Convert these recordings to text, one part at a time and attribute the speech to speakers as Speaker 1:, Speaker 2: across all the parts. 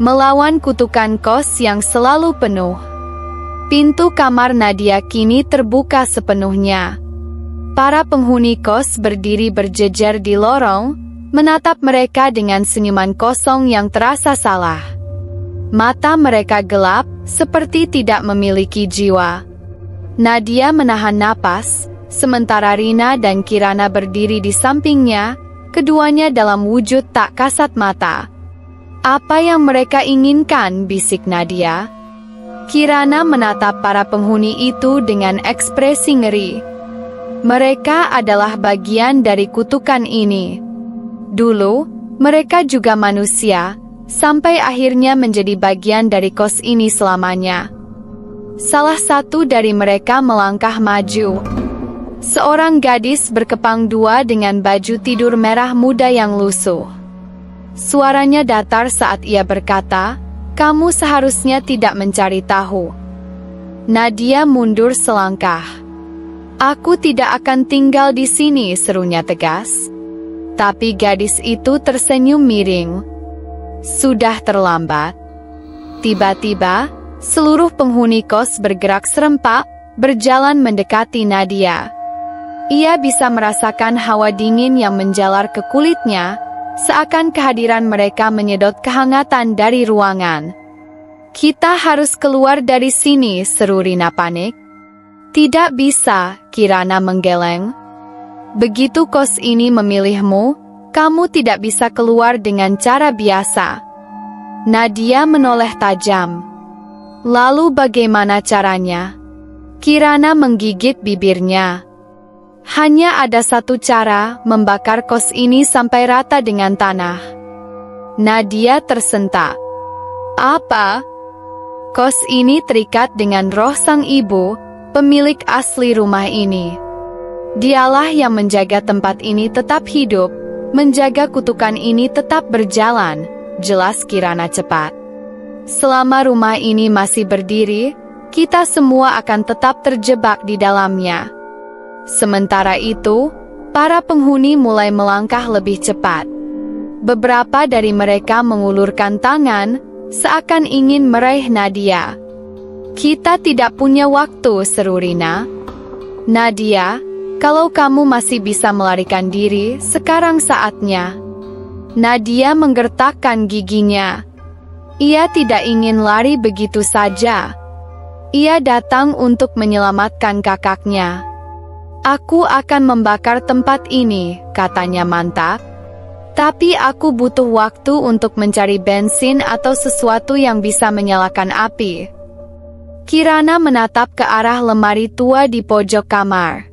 Speaker 1: melawan kutukan kos yang selalu penuh. Pintu kamar Nadia kini terbuka sepenuhnya. Para penghuni kos berdiri berjejer di lorong, menatap mereka dengan senyuman kosong yang terasa salah. Mata mereka gelap, seperti tidak memiliki jiwa. Nadia menahan napas, sementara Rina dan Kirana berdiri di sampingnya, keduanya dalam wujud tak kasat mata. "Apa yang mereka inginkan?" bisik Nadia. Kirana menatap para penghuni itu dengan ekspresi ngeri. Mereka adalah bagian dari kutukan ini. Dulu, mereka juga manusia, sampai akhirnya menjadi bagian dari kos ini selamanya. Salah satu dari mereka melangkah maju. Seorang gadis berkepang dua dengan baju tidur merah muda yang lusuh. Suaranya datar saat ia berkata, "Kamu seharusnya tidak mencari tahu." Nadia mundur selangkah. "Aku tidak akan tinggal di sini," serunya tegas. Tapi gadis itu tersenyum miring. Sudah terlambat. Tiba-tiba, seluruh penghuni kos bergerak serempak, berjalan mendekati Nadia. Ia bisa merasakan hawa dingin yang menjalar ke kulitnya, seakan kehadiran mereka menyedot kehangatan dari ruangan. "Kita harus keluar dari sini," seru Rina panik. "Tidak bisa," Kirana menggeleng. "Begitu kos ini memilihmu, kamu tidak bisa keluar dengan cara biasa." Nadia menoleh tajam. "Lalu bagaimana caranya?" Kirana menggigit bibirnya. "Hanya ada satu cara, membakar kos ini sampai rata dengan tanah." Nadia tersentak. "Apa?" "Kos ini terikat dengan roh sang ibu, pemilik asli rumah ini. Dialah yang menjaga tempat ini tetap hidup, menjaga kutukan ini tetap berjalan," jelas Kirana cepat. "Selama rumah ini masih berdiri, kita semua akan tetap terjebak di dalamnya." Sementara itu, para penghuni mulai melangkah lebih cepat. Beberapa dari mereka mengulurkan tangan, seakan ingin meraih Nadia. "Kita tidak punya waktu," seru Rina. "Nadia, kalau kamu masih bisa melarikan diri, sekarang saatnya." Nadia menggertakkan giginya. Ia tidak ingin lari begitu saja. Ia datang untuk menyelamatkan kakaknya. "Aku akan membakar tempat ini," katanya mantap. "Tapi aku butuh waktu untuk mencari bensin atau sesuatu yang bisa menyalakan api." Kirana menatap ke arah lemari tua di pojok kamar.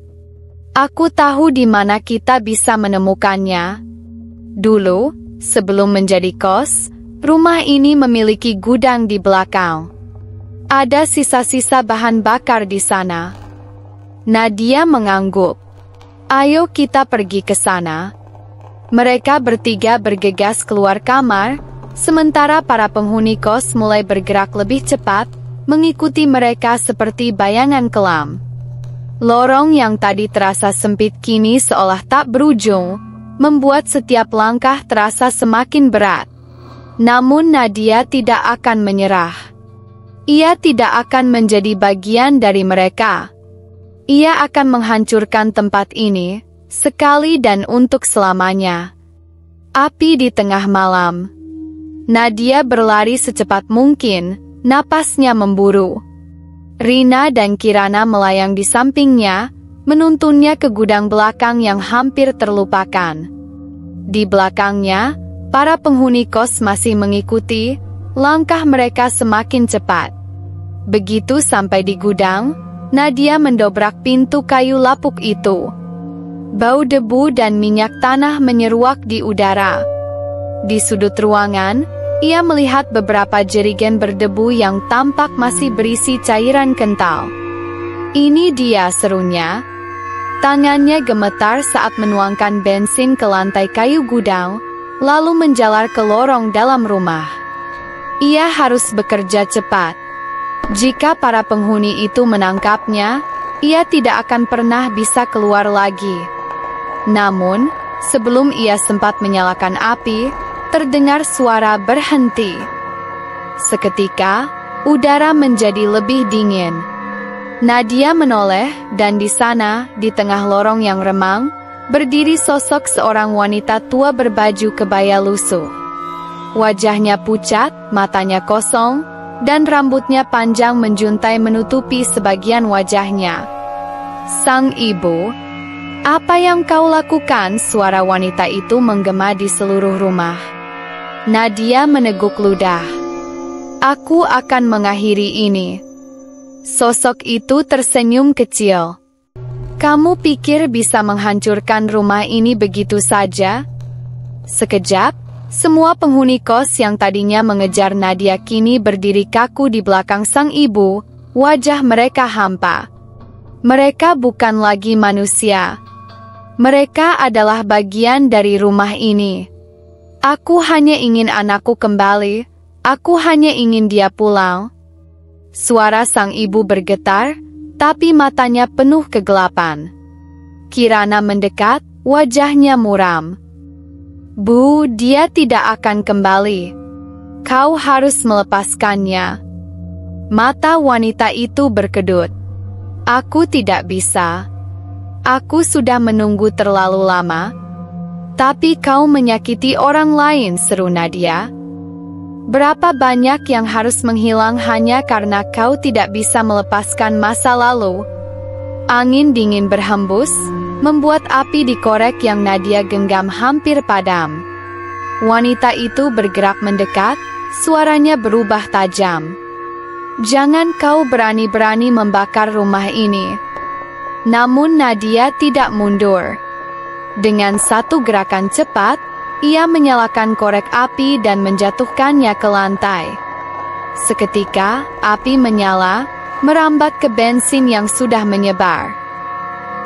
Speaker 1: "Aku tahu di mana kita bisa menemukannya." Dulu, sebelum menjadi kos, rumah ini memiliki gudang di belakang. Ada sisa-sisa bahan bakar di sana. Nadia mengangguk. "Ayo kita pergi ke sana." Mereka bertiga bergegas keluar kamar, sementara para penghuni kos mulai bergerak lebih cepat, mengikuti mereka seperti bayangan kelam. Lorong yang tadi terasa sempit kini seolah tak berujung, membuat setiap langkah terasa semakin berat. Namun Nadia tidak akan menyerah. Ia tidak akan menjadi bagian dari mereka. Ia akan menghancurkan tempat ini, sekali dan untuk selamanya. Api di tengah malam. Nadia berlari secepat mungkin, napasnya memburu. Rina dan Kirana melayang di sampingnya, menuntunnya ke gudang belakang yang hampir terlupakan. Di belakangnya, para penghuni kos masih mengikuti, langkah mereka semakin cepat. Begitu sampai di gudang, Nadia mendobrak pintu kayu lapuk itu. Bau debu dan minyak tanah menyeruak di udara. Di sudut ruangan, ia melihat beberapa jerigen berdebu yang tampak masih berisi cairan kental. "Ini dia," serunya. Tangannya gemetar saat menuangkan bensin ke lantai kayu gudang, lalu menjalar ke lorong dalam rumah. Ia harus bekerja cepat. Jika para penghuni itu menangkapnya, ia tidak akan pernah bisa keluar lagi. Namun, sebelum ia sempat menyalakan api, terdengar suara berhenti. Seketika, udara menjadi lebih dingin. Nadia menoleh, dan di sana, di tengah lorong yang remang, berdiri sosok seorang wanita tua berbaju kebaya lusuh. Wajahnya pucat, matanya kosong, dan rambutnya panjang menjuntai menutupi sebagian wajahnya. "Sang ibu, apa yang kau lakukan?" Suara wanita itu menggema di seluruh rumah. Nadia meneguk ludah. "Aku akan mengakhiri ini." Sosok itu tersenyum kecil. "Kamu pikir bisa menghancurkan rumah ini begitu saja?" Sekejap, semua penghuni kos yang tadinya mengejar Nadia kini berdiri kaku di belakang sang ibu, wajah mereka hampa. Mereka bukan lagi manusia. Mereka adalah bagian dari rumah ini. "Aku hanya ingin anakku kembali. Aku hanya ingin dia pulang." Suara sang ibu bergetar, tapi matanya penuh kegelapan. Kirana mendekat, wajahnya muram. "Bu, dia tidak akan kembali. Kau harus melepaskannya." Mata wanita itu berkedut. "Aku tidak bisa. Aku sudah menunggu terlalu lama." "Tapi kau menyakiti orang lain," seru Nadia. "Berapa banyak yang harus menghilang hanya karena kau tidak bisa melepaskan masa lalu?" Angin dingin berhembus, membuat api di korek yang Nadia genggam hampir padam. Wanita itu bergerak mendekat, suaranya berubah tajam. "Jangan kau berani-berani membakar rumah ini." Namun Nadia tidak mundur. Dengan satu gerakan cepat, ia menyalakan korek api dan menjatuhkannya ke lantai. Seketika, api menyala, merambat ke bensin yang sudah menyebar.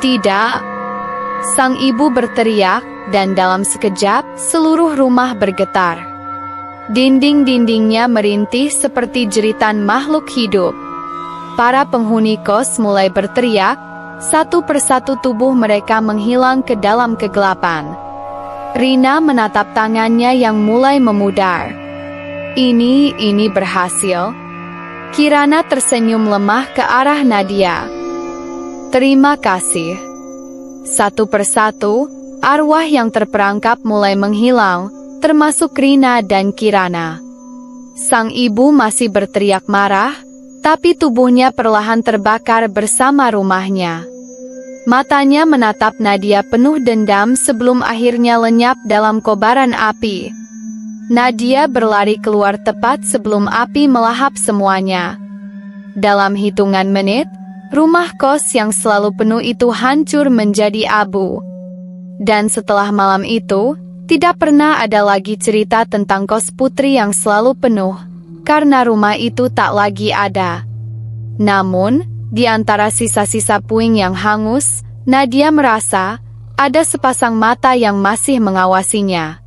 Speaker 1: "Tidak!" Sang ibu berteriak, dan dalam sekejap, seluruh rumah bergetar. Dinding-dindingnya merintih seperti jeritan makhluk hidup. Para penghuni kos mulai berteriak, satu persatu tubuh mereka menghilang ke dalam kegelapan. Rina menatap tangannya yang mulai memudar. Ini berhasil." Kirana tersenyum lemah ke arah Nadia. "Terima kasih." Satu persatu, arwah yang terperangkap mulai menghilang, termasuk Rina dan Kirana. Sang ibu masih berteriak marah, tapi tubuhnya perlahan terbakar bersama rumahnya. Matanya menatap Nadia penuh dendam sebelum akhirnya lenyap dalam kobaran api. Nadia berlari keluar tepat sebelum api melahap semuanya. Dalam hitungan menit, rumah kos yang selalu penuh itu hancur menjadi abu. Dan setelah malam itu, tidak pernah ada lagi cerita tentang kos putri yang selalu penuh, karena rumah itu tak lagi ada. Namun, di antara sisa-sisa puing yang hangus, Nadia merasa ada sepasang mata yang masih mengawasinya.